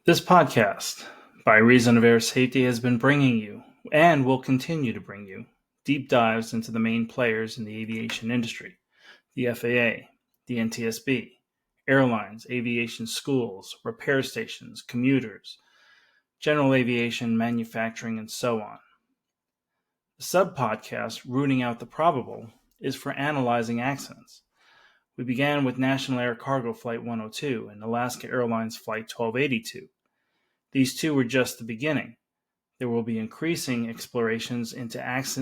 This podcast, by reason of air safety, has been bringing you, and will continue to bring you, deep dives into the main players in the aviation industry: the FAA, the NTSB, airlines, aviation schools, repair stations, commuters, general aviation, manufacturing, and so on. The sub-podcast, Rooting Out the Probable, is for analyzing accidents. We began with National Air Cargo Flight 102 and Alaska Airlines Flight 1282. These two were just the beginning. There will be increasing explorations into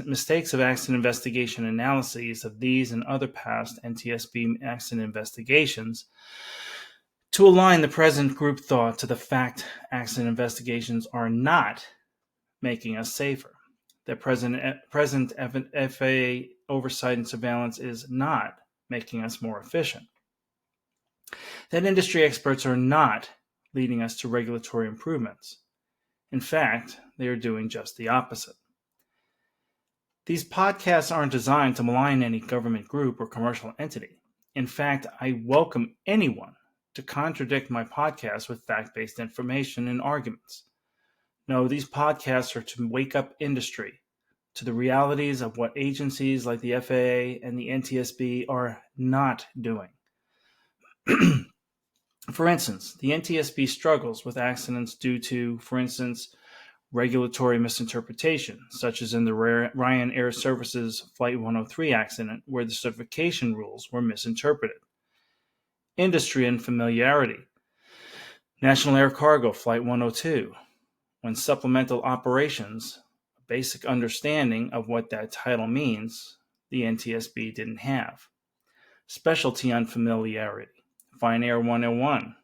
mistakes of accident investigation analyses of these and other past NTSB accident investigations to align the present group thought to the fact accident investigations are not making us safer. That present FAA oversight and surveillance is not making us more efficient. That industry experts are not leading us to regulatory improvements. In fact, they are doing just the opposite. These podcasts aren't designed to malign any government group or commercial entity. In fact, I welcome anyone to contradict my podcast with fact-based information and arguments. No, these podcasts are to wake up industry to the realities of what agencies like the FAA and the NTSB are not doing. For instance, the NTSB struggles with accidents due to, for instance, regulatory misinterpretation, such as in the Ryan Air Services Flight 103 accident, where the certification rules were misinterpreted. Industry unfamiliarity. National Air Cargo Flight 102, when supplemental operations, a basic understanding of what that title means, the NTSB didn't have. Specialty unfamiliarity. Fine Air 101,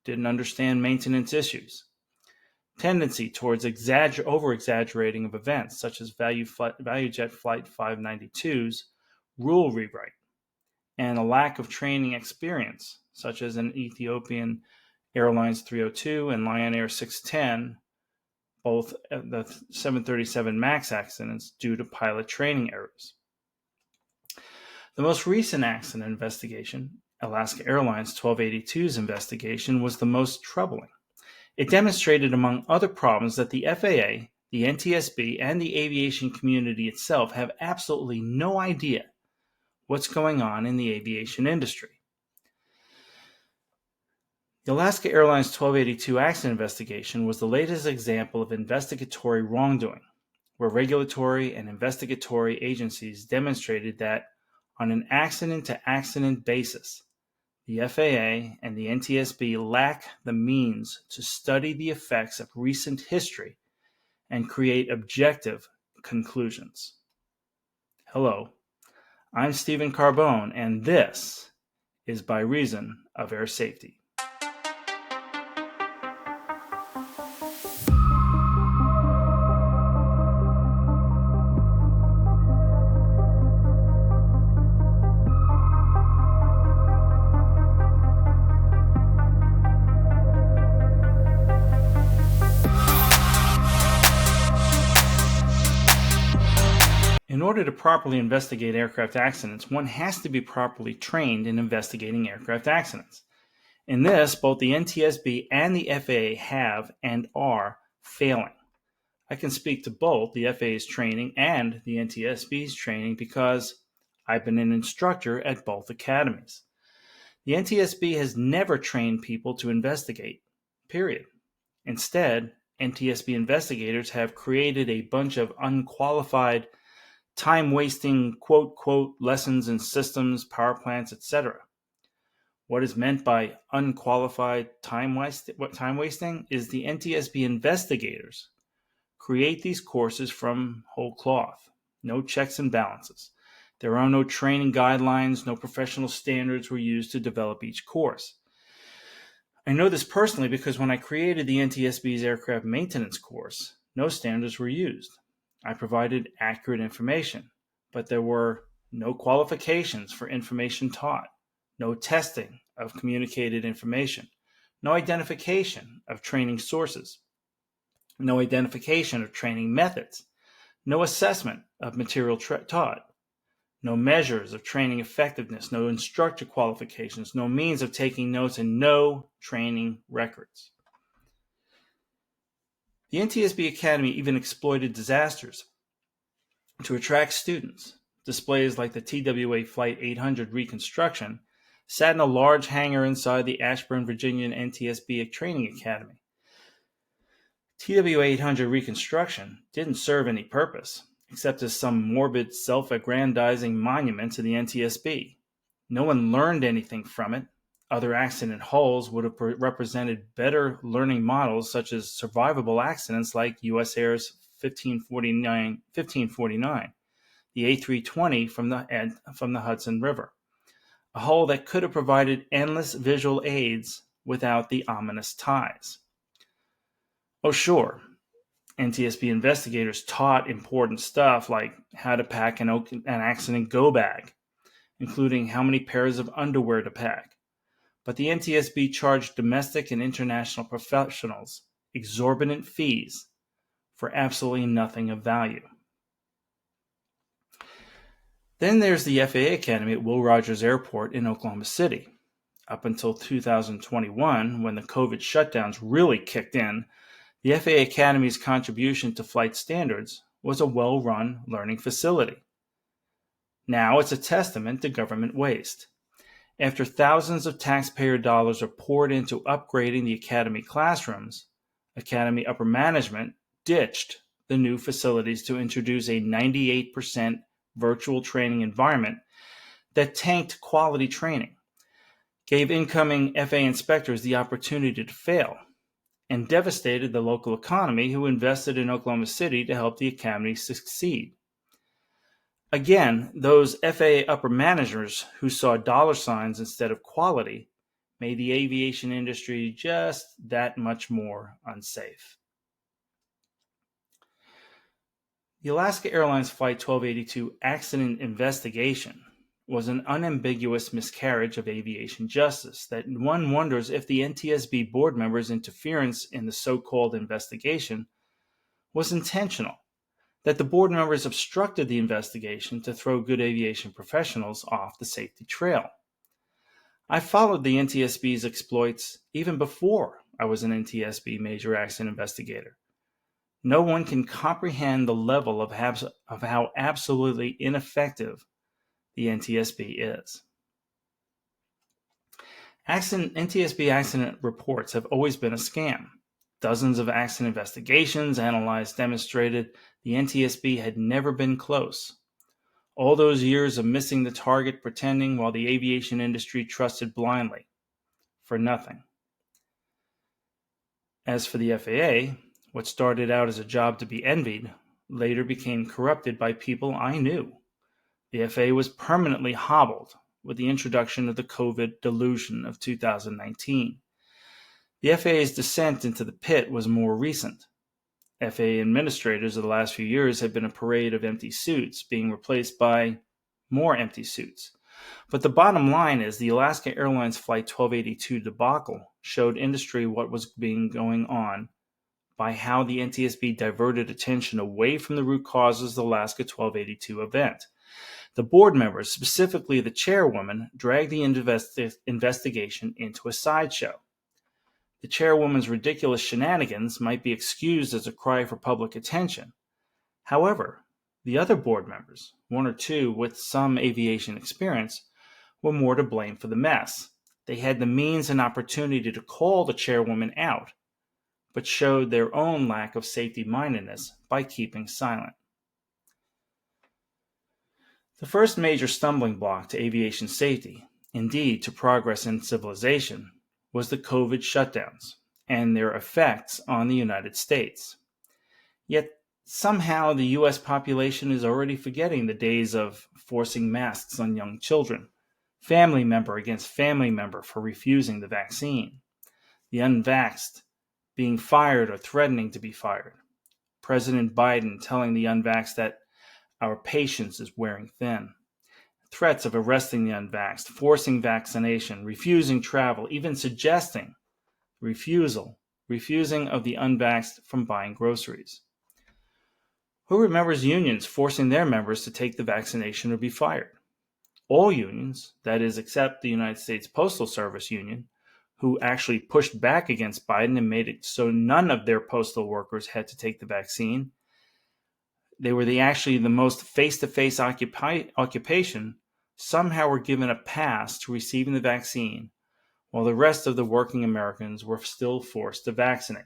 didn't understand maintenance issues. Tendency towards over-exaggerating of events, such as ValueJet Flight 592's rule rewrite, and a lack of training experience, such as in Ethiopian Airlines 302 and Lion Air 610, both the 737 MAX accidents due to pilot training errors. The most recent accident investigation, Alaska Airlines 1282's investigation, was the most troubling. It demonstrated, among other problems, that the FAA, the NTSB, and the aviation community itself have absolutely no idea what's going on in the aviation industry. The Alaska Airlines 1282 accident investigation was the latest example of investigatory wrongdoing, where regulatory and investigatory agencies demonstrated that on an accident-to-accident basis, the FAA and the NTSB lack the means to study the effects of recent history and create objective conclusions. Hello, I'm Stephen Carbone, and this is By Reason of Air Safety. In order to properly investigate aircraft accidents, one has to be properly trained in investigating aircraft accidents. In this, both the NTSB and the FAA have and are failing. I can speak to both the FAA's training and the NTSB's training because I've been an instructor at both academies. The NTSB has never trained people to investigate, period. Instead, NTSB investigators have created a bunch of unqualified time-wasting, quote, lessons in systems, power plants, etc. What is meant by unqualified time wasting is the NTSB investigators create these courses from whole cloth. No checks and balances. There are no training guidelines, no professional standards were used to develop each course. I know this personally because when I created the NTSB's aircraft maintenance course, no standards were used. I provided accurate information, but there were no qualifications for information taught, no testing of communicated information, no identification of training sources, no identification of training methods, no assessment of material taught, no measures of training effectiveness, no instructor qualifications, no means of taking notes, and no training records. The NTSB Academy even exploited disasters to attract students. Displays like the TWA Flight 800 reconstruction sat in a large hangar inside the Ashburn, Virginia NTSB Training Academy. TWA 800 reconstruction didn't serve any purpose, except as some morbid, self-aggrandizing monument to the NTSB. No one learned anything from it. Other accident hulls would have represented better learning models, such as survivable accidents like U.S. Air's 1549, the A320 from the Hudson River, a hull that could have provided endless visual aids without the ominous ties. Oh, sure, NTSB investigators taught important stuff like how to pack an accident go bag, including how many pairs of underwear to pack. But the NTSB charged domestic and international professionals exorbitant fees for absolutely nothing of value. Then there's the FAA Academy at Will Rogers Airport in Oklahoma City. Up until 2021, when the COVID shutdowns really kicked in, the FAA Academy's contribution to flight standards was a well-run learning facility. Now it's a testament to government waste. After thousands of taxpayer dollars are poured into upgrading the Academy classrooms, Academy upper management ditched the new facilities to introduce a 98% virtual training environment that tanked quality training, gave incoming FAA inspectors the opportunity to fail, and devastated the local economy who invested in Oklahoma City to help the Academy succeed. Again, those FAA upper managers who saw dollar signs instead of quality made the aviation industry just that much more unsafe. The Alaska Airlines Flight 1282 accident investigation was an unambiguous miscarriage of aviation justice that one wonders if the NTSB board members' interference in the so-called investigation was intentional, that the board members obstructed the investigation to throw good aviation professionals off the safety trail. I followed the NTSB's exploits even before I was an NTSB major accident investigator. No one can comprehend the level of how absolutely ineffective the NTSB is. NTSB accident reports have always been a scam. Dozens of accident investigations analyzed demonstrated the NTSB had never been close. All those years of missing the target pretending while the aviation industry trusted blindly. For nothing. As for the FAA, what started out as a job to be envied later became corrupted by people I knew. The FAA was permanently hobbled with the introduction of the COVID delusion of 2019. The FAA's descent into the pit was more recent. FAA administrators of the last few years have been a parade of empty suits being replaced by more empty suits. But the bottom line is the Alaska Airlines Flight 1282 debacle showed industry what was going on by how the NTSB diverted attention away from the root causes of the Alaska 1282 event. The board members, specifically the chairwoman, dragged the investigation into a sideshow. The chairwoman's ridiculous shenanigans might be excused as a cry for public attention. However, the other board members, one or two with some aviation experience, were more to blame for the mess. They had the means and opportunity to call the chairwoman out, but showed their own lack of safety-mindedness by keeping silent. The first major stumbling block to aviation safety, indeed to progress in civilization, was the COVID shutdowns and their effects on the United States. Yet somehow the U.S. population is already forgetting the days of forcing masks on young children, family member against family member for refusing the vaccine, the unvaxxed being fired or threatening to be fired, President Biden telling the unvaxxed that our patience is wearing thin, threats of arresting the unvaxxed, forcing vaccination, refusing travel, even suggesting refusing of the unvaxxed from buying groceries. Who remembers unions forcing their members to take the vaccination or be fired? All unions, that is, except the United States Postal Service Union, who actually pushed back against Biden and made it so none of their postal workers had to take the vaccine. They were actually the most face-to-face occupation, somehow were given a pass to receiving the vaccine, while the rest of the working Americans were still forced to vaccinate.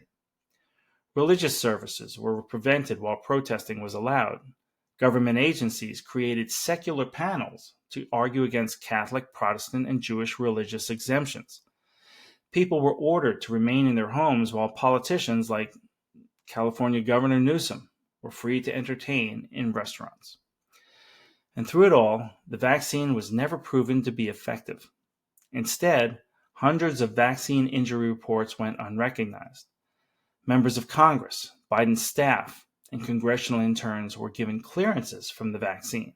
Religious services were prevented while protesting was allowed. Government agencies created secular panels to argue against Catholic, Protestant, and Jewish religious exemptions. People were ordered to remain in their homes while politicians like California Governor Newsom were free to entertain in restaurants. And through it all, the vaccine was never proven to be effective. Instead, hundreds of vaccine injury reports went unrecognized. Members of Congress, Biden's staff, and congressional interns were given clearances from the vaccine.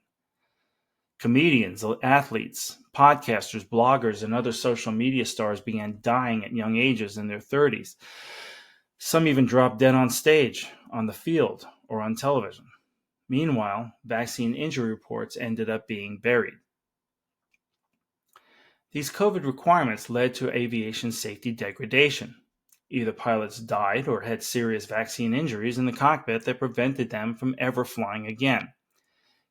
Comedians, athletes, podcasters, bloggers, and other social media stars began dying at young ages in their 30s. Some even dropped dead on stage, on the field, or on television. Meanwhile, vaccine injury reports ended up being buried. These COVID requirements led to aviation safety degradation. Either pilots died or had serious vaccine injuries in the cockpit that prevented them from ever flying again.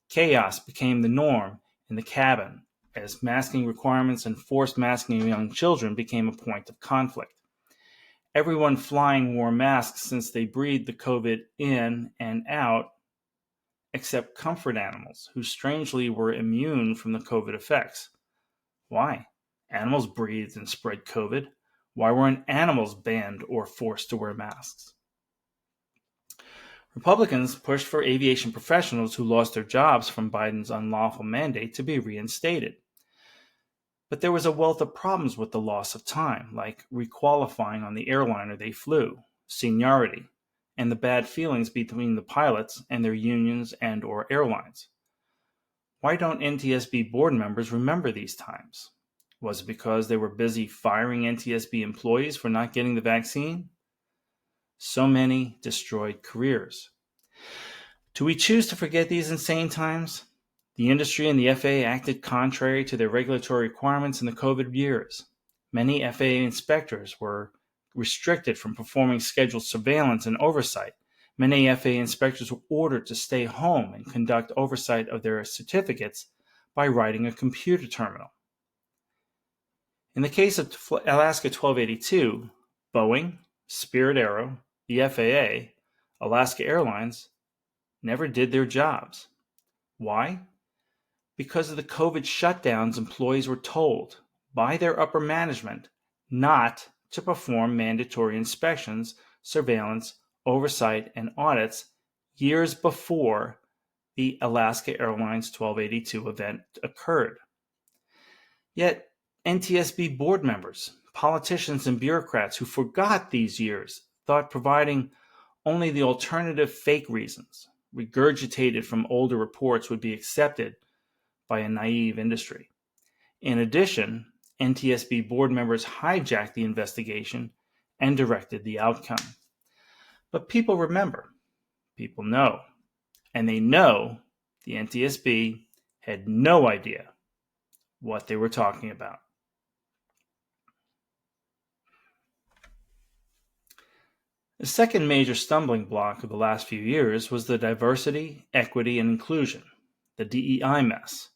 Chaos became the norm in the cabin as masking requirements and forced masking of young children became a point of conflict. Everyone flying wore masks since they breathed the COVID in and out, except comfort animals, who strangely were immune from the COVID effects. Why? Animals breathed and spread COVID. Why weren't animals banned or forced to wear masks? Republicans pushed for aviation professionals who lost their jobs from Biden's unlawful mandate to be reinstated. But there was a wealth of problems with the loss of time, like requalifying on the airliner they flew, seniority, and the bad feelings between the pilots and their unions and or airlines. Why don't NTSB board members remember these times? Was it because they were busy firing NTSB employees for not getting the vaccine? So many destroyed careers. Do we choose to forget these insane times? The industry and the FAA acted contrary to their regulatory requirements in the COVID years. Many FAA inspectors were restricted from performing scheduled surveillance and oversight. Many FAA inspectors were ordered to stay home and conduct oversight of their certificates by writing a computer terminal. In the case of Alaska 1282, Boeing, Spirit Aero, the FAA, Alaska Airlines never did their jobs. Why? Because of the COVID shutdowns, employees were told by their upper management not to perform mandatory inspections, surveillance, oversight, and audits years before the Alaska Airlines 1282 event occurred. Yet, NTSB board members, politicians, and bureaucrats who forgot these years thought providing only the alternative fake reasons, regurgitated from older reports, would be accepted by a naive industry. In addition, NTSB board members hijacked the investigation and directed the outcome. But people remember, people know, and they know the NTSB had no idea what they were talking about. The second major stumbling block of the last few years was the diversity, equity, and inclusion, the DEI mess.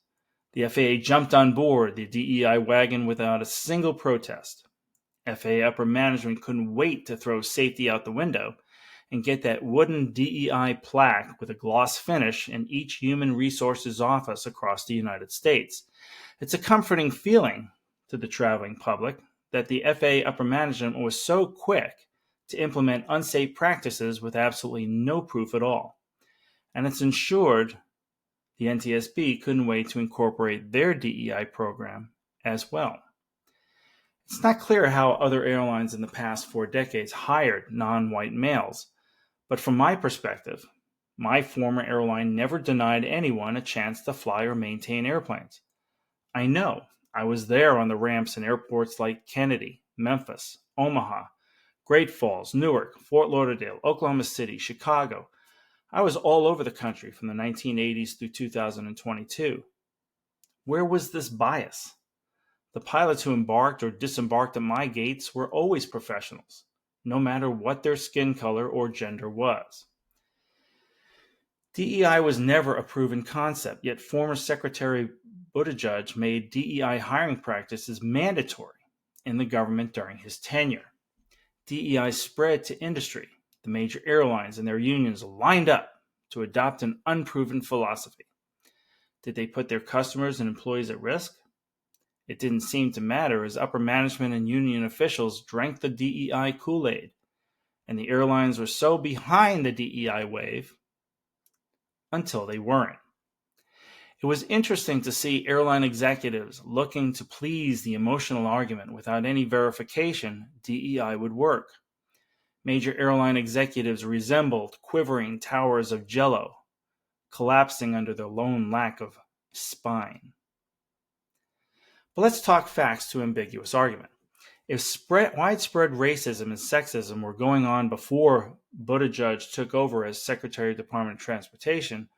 The FAA jumped on board the DEI wagon without a single protest. FAA upper management couldn't wait to throw safety out the window and get that wooden DEI plaque with a gloss finish in each human resources office across the United States. It's a comforting feeling to the traveling public that the FAA upper management was so quick to implement unsafe practices with absolutely no proof at all. And it's ensured the NTSB couldn't wait to incorporate their DEI program as well. It's not clear how other airlines in the past 4 decades hired non-white males, but from my perspective, my former airline never denied anyone a chance to fly or maintain airplanes. I know. I was there on the ramps in airports like Kennedy, Memphis, Omaha, Great Falls, Newark, Fort Lauderdale, Oklahoma City, Chicago. I was all over the country from the 1980s through 2022. Where was this bias? The pilots who embarked or disembarked at my gates were always professionals, no matter what their skin color or gender was. DEI was never a proven concept, yet former Secretary Buttigieg made DEI hiring practices mandatory in the government during his tenure. DEI spread to industry. The major airlines and their unions lined up to adopt an unproven philosophy. Did they put their customers and employees at risk? It didn't seem to matter as upper management and union officials drank the DEI Kool-Aid, and the airlines were so behind the DEI wave until they weren't. It was interesting to see airline executives looking to please the emotional argument without any verification DEI would work. Major airline executives resembled quivering towers of jello, collapsing under their lone lack of spine. But let's talk facts to ambiguous argument. If widespread racism and sexism were going on before Buttigieg took over as Secretary of Department of Transportation,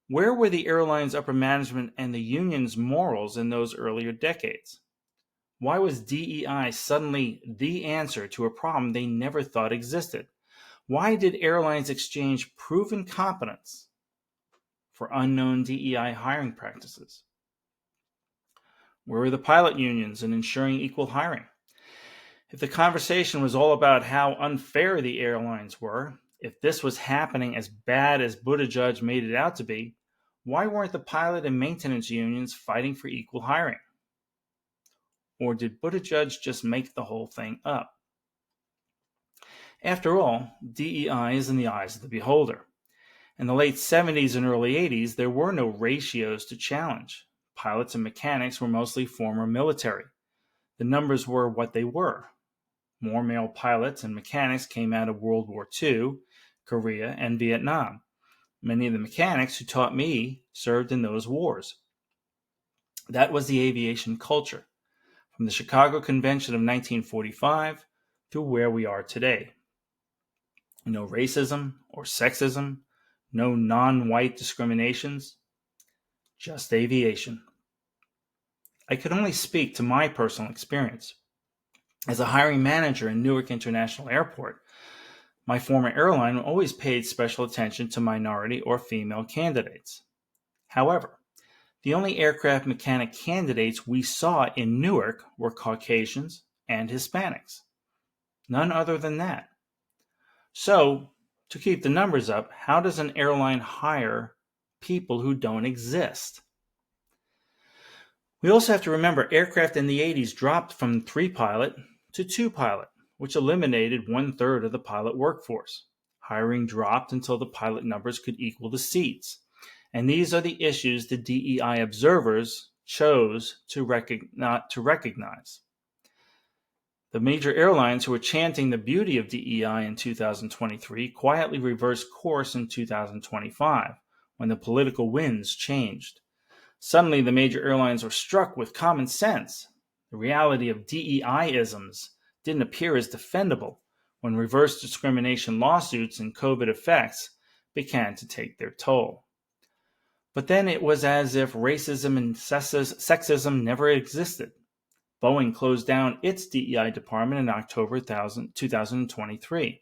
where were the airline's upper management and the union's morals in those earlier decades? Why was DEI suddenly the answer to a problem they never thought existed? Why did airlines exchange proven competence for unknown DEI hiring practices? Where were the pilot unions in ensuring equal hiring? If the conversation was all about how unfair the airlines were, if this was happening as bad as Buttigieg made it out to be, why weren't the pilot and maintenance unions fighting for equal hiring? Or did Buttigieg just make the whole thing up? After all, DEI is in the eyes of the beholder. In the late 70s and early 80s, there were no ratios to challenge. Pilots and mechanics were mostly former military. The numbers were what they were. More male pilots and mechanics came out of World War II, Korea, and Vietnam. Many of the mechanics who taught me served in those wars. That was the aviation culture, from the Chicago Convention of 1945 to where we are today. No racism or sexism, no non-white discriminations, just aviation. I could only speak to my personal experience. As a hiring manager in Newark International Airport, my former airline always paid special attention to minority or female candidates. However, the only aircraft mechanic candidates we saw in Newark were Caucasians and Hispanics. None other than that. So, to keep the numbers up, how does an airline hire people who don't exist? We also have to remember aircraft in the 80s dropped from 3-pilot to 2-pilot, which eliminated 1/3 of the pilot workforce. Hiring dropped until the pilot numbers could equal the seats. And these are the issues the DEI observers chose not to recognize. The major airlines who were chanting the beauty of DEI in 2023 quietly reversed course in 2025 when the political winds changed. Suddenly, the major airlines were struck with common sense. The reality of DEI-isms didn't appear as defendable when reverse discrimination lawsuits and COVID effects began to take their toll. But then it was as if racism and sexism never existed. Boeing closed down its DEI department in October 2023.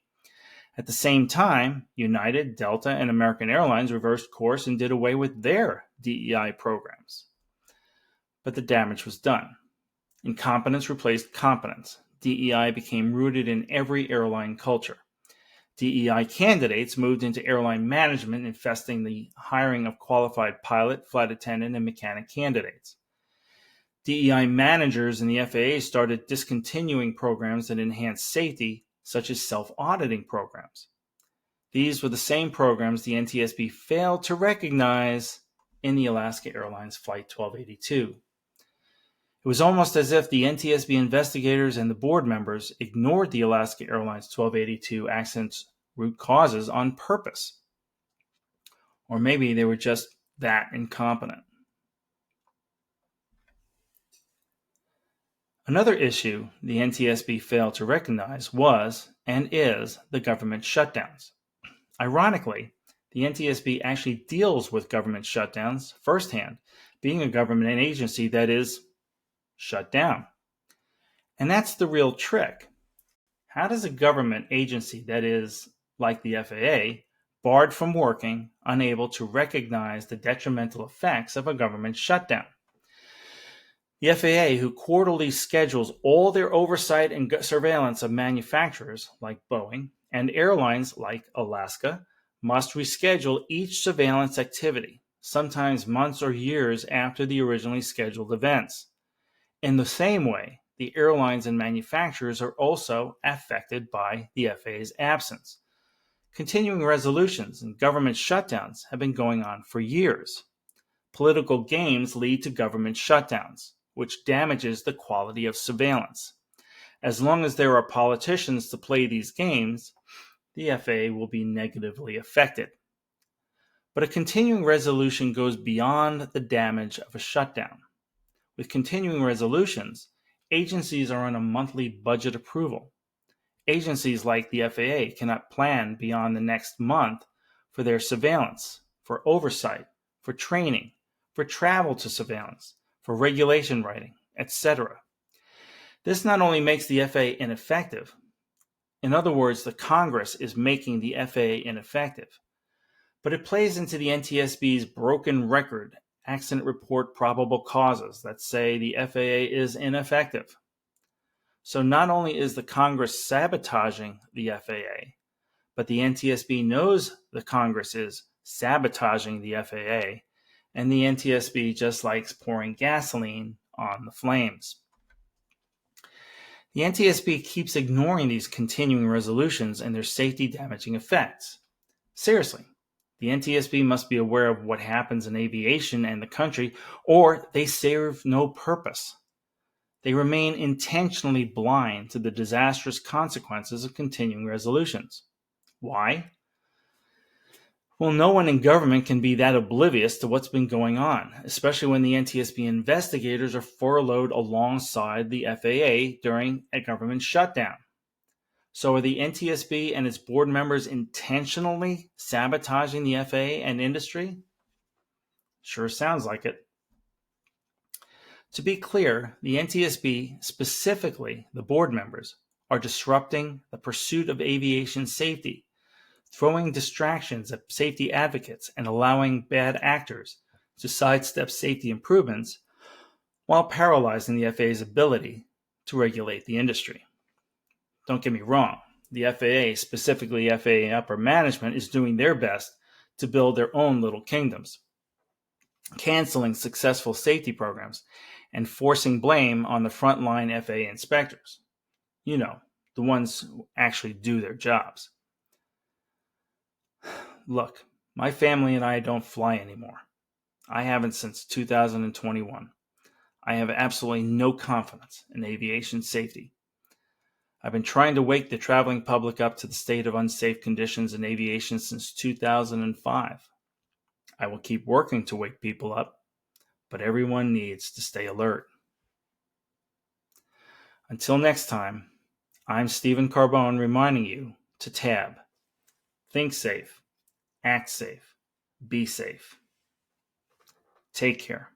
At the same time, United, Delta, and American Airlines reversed course and did away with their DEI programs. But the damage was done. Incompetence replaced competence. DEI became rooted in every airline culture. DEI candidates moved into airline management, infesting the hiring of qualified pilot, flight attendant, and mechanic candidates. DEI managers in the FAA started discontinuing programs that enhanced safety, such as self-auditing programs. These were the same programs the NTSB failed to recognize in the Alaska Airlines Flight 1282. It was almost as if the NTSB investigators and the board members ignored the Alaska Airlines 1282 accident's root causes on purpose. Or maybe they were just that incompetent. Another issue the NTSB failed to recognize was, and is, the government shutdowns. Ironically, the NTSB actually deals with government shutdowns firsthand, being a government agency that is shut down. And that's the real trick. How does a government agency that is, like the FAA, barred from working, unable to recognize the detrimental effects of a government shutdown? The FAA, who quarterly schedules all their oversight and surveillance of manufacturers like Boeing and airlines like Alaska, must reschedule each surveillance activity, sometimes months or years after the originally scheduled events. In the same way, the airlines and manufacturers are also affected by the FAA's absence. Continuing resolutions and government shutdowns have been going on for years. Political games lead to government shutdowns, which damages the quality of surveillance. As long as there are politicians to play these games, the FAA will be negatively affected. But a continuing resolution goes beyond the damage of a shutdown. With continuing resolutions, agencies are on a monthly budget approval. Agencies like the FAA cannot plan beyond the next month for their surveillance, for oversight, for training, for travel to surveillance, for regulation writing, etc. This not only makes the FAA ineffective, in other words, the Congress is making the FAA ineffective, but it plays into the NTSB's broken record accident report probable causes that say the FAA is ineffective. So not only is the Congress sabotaging the FAA, but the NTSB knows the Congress is sabotaging the FAA, and the NTSB just likes pouring gasoline on the flames. The NTSB keeps ignoring these continuing resolutions and their safety-damaging effects. Seriously, the NTSB must be aware of what happens in aviation and the country, or they serve no purpose. They remain intentionally blind to the disastrous consequences of continuing resolutions. Why? Well, no one in government can be that oblivious to what's been going on, especially when the NTSB investigators are furloughed alongside the FAA during a government shutdown. So are the NTSB and its board members intentionally sabotaging the FAA and industry? Sure sounds like it. To be clear, the NTSB, specifically the board members, are disrupting the pursuit of aviation safety, throwing distractions at safety advocates and allowing bad actors to sidestep safety improvements while paralyzing the FAA's ability to regulate the industry. Don't get me wrong, the FAA, specifically FAA upper management, is doing their best to build their own little kingdoms, canceling successful safety programs and forcing blame on the frontline FAA inspectors. You know, the ones who actually do their jobs. Look, my family and I don't fly anymore. I haven't since 2021. I have absolutely no confidence in aviation safety. I've been trying to wake the traveling public up to the state of unsafe conditions in aviation since 2005. I will keep working to wake people up, but everyone needs to stay alert. Until next time, I'm Stephen Carbone reminding you to tab, think safe, act safe, be safe. Take care.